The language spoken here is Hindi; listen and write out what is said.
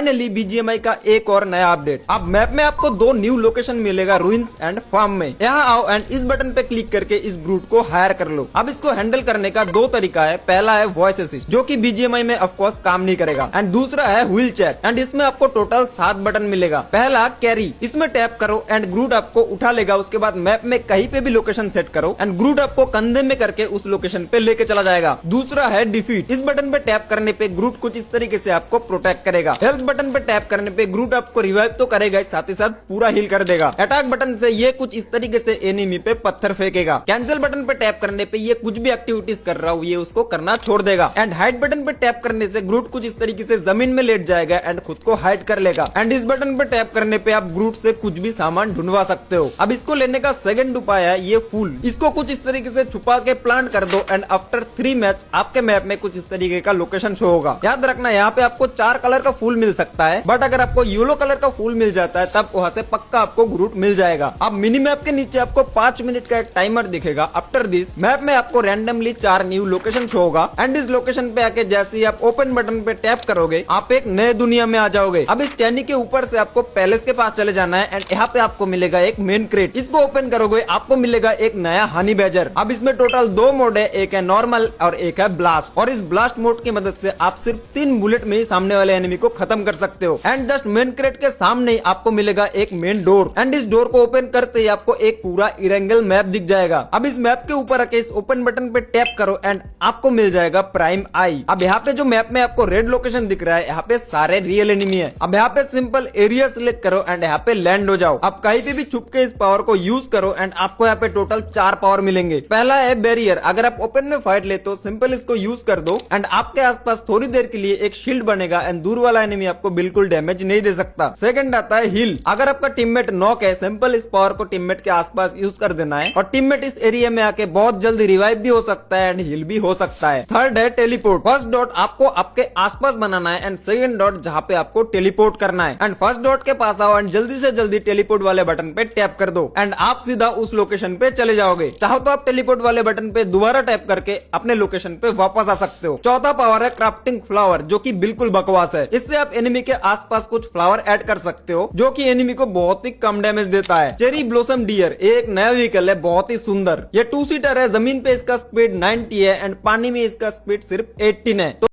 फाइनली बीजीएमआई का एक और नया अपडेट। अब मैप में आपको दो न्यू लोकेशन मिलेगा, रुइंस एंड फार्म में। यहाँ आओ एंड इस बटन पे क्लिक करके इस ग्रूट को हायर कर लो। अब इसको हैंडल करने का दो तरीका है। पहला है वॉइस असिस्ट, जो कि बीजीएमआई में ऑफ कोर्स काम नहीं करेगा, एंड दूसरा है व्हील चेयर, एंड इसमें आपको टोटल 7 बटन मिलेगा। पहला कैरी, इसमें टैप करो एंड ग्रूट आपको उठा लेगा। उसके बाद मैप में कहीं पे भी लोकेशन सेट करो एंड ग्रूट आपको कंधे में करके उस लोकेशन पे लेके चला जाएगा। दूसरा है डिफीट, इस बटन पे टैप करने पे ग्रूट कुछ इस तरीके से आपको प्रोटेक्ट करेगा। हेल्प बटन पे टैप करने पे ग्रूट आपको रिवाइव तो करेगा, साथ ही साथ पूरा हील कर देगा। अटैक बटन से ये कुछ इस तरीके से एनिमी पे पत्थर फेंकेगा। कैंसिल बटन पे टैप करने पे ये कुछ भी एक्टिविटीज कर रहा हूँ ये उसको करना छोड़ देगा। एंड हाइड बटन पे टैप करने से ग्रूट कुछ इस तरीके से जमीन में लेट जाएगा एंड खुद को हाइड कर लेगा। एंड इस बटन पे टैप करने पे आप ग्रूट से कुछ भी सामान ढूंढवा सकते हो। अब इसको लेने का सेकंड उपाय है ये फूल, इसको कुछ इस तरीके से छुपा के प्लांट कर दो एंड आफ्टर 3 मैच आपके मैप में कुछ इस तरीके का लोकेशन शो होगा। याद रखना यहाँ पे आपको 4 कलर का फूल मिल सकता है, बट अगर आपको येलो कलर का फूल मिल जाता है तब वहाँ से पक्का आपको ग्रूट मिल जाएगा। अब मिनी मैप के नीचे आपको 5 मिनट का एक टाइमर दिखेगा। आफ्टर दिस मैप में आपको रैंडमली 4 न्यू लोकेशन शो होगा एंड इस लोकेशन पे आके जैसे ही आप ओपन बटन पे टैप करोगे आप एक नए दुनिया में आ जाओगे। अब इस टहनी के ऊपर से आपको पैलेस के पास चले जाना है एंड यहाँ पे आपको मिलेगा एक मेन क्रेट। इसको ओपन करोगे आपको मिलेगा एक नया हनी बैजर। अब इसमें टोटल 2 मोड है, एक है नॉर्मल और एक है ब्लास्ट। और इस ब्लास्ट मोड की मदद से आप सिर्फ 3 बुलेट में ही सामने वाले एनिमी को खत्म कर सकते हो। एंड जस्ट मेन क्रेट के सामने आपको मिलेगा एक मेन डोर एंड इस डोर को ओपन करते ही आपको एक पूरा इरेंगल मैप दिख जाएगा। अब इस मैप के ऊपर आके इस ओपन बटन पे टैप करो एंड आपको मिल जाएगा प्राइम आई। अब यहाँ पे जो मैप में आपको रेड लोकेशन दिख रहा है यहाँ पे सारे रियल एनिमी है। अब यहाँ पे सिंपल एरिया सिलेक्ट करो एंड यहाँ पे लैंड हो जाओ। अब कहीं पे भी छुप के इस पावर को यूज करो एंड आपको यहाँ पे टोटल 4 पावर मिलेंगे। पहला है बैरियर, अगर आप ओपन में फाइट ले तो सिंपल इसको यूज कर दो एंड आपके आसपास थोड़ी देर के लिए एक शील्ड बनेगा एंड दूर वाला एनिमी आपको बिल्कुल डैमेज नहीं दे सकता। सेकंड आता है हील, अगर आपका टीममेट नॉक है सिंपल इस पावर को टीममेट के आसपास यूज कर देना है और टीममेट इस एरिया में आके बहुत जल्दी रिवाइव भी हो सकता है एंड हील भी हो सकता है। थर्ड है टेलीपोर्ट, फर्स्ट डॉट आपको आपके आसपास बनाना है एंड सेकंड डॉट जहाँ पे आपको टेलीपोर्ट करना है एंड फर्स्ट डॉट के पास आओ एंड जल्दी से जल्दी टेलीपोर्ट वाले बटन पे टैप कर दो एंड आप सीधा उस लोकेशन पे चले जाओगे। चाहो तो आप टेलीपोर्ट वाले बटन पे दोबारा टैप करके अपने लोकेशन पे वापस आ सकते हो। चौथा पावर है क्राफ्टिंग फ्लावर, जो कि बिल्कुल बकवास है। इससे आप एनिमी के आसपास कुछ फ्लावर ऐड कर सकते हो जो कि एनिमी को बहुत ही कम डैमेज देता है। चेरी ब्लॉसम डियर एक नया व्हीकल है, बहुत ही सुंदर। ये 2 सीटर है, जमीन पे इसका स्पीड 90 है एंड पानी में इसका स्पीड सिर्फ 18 है।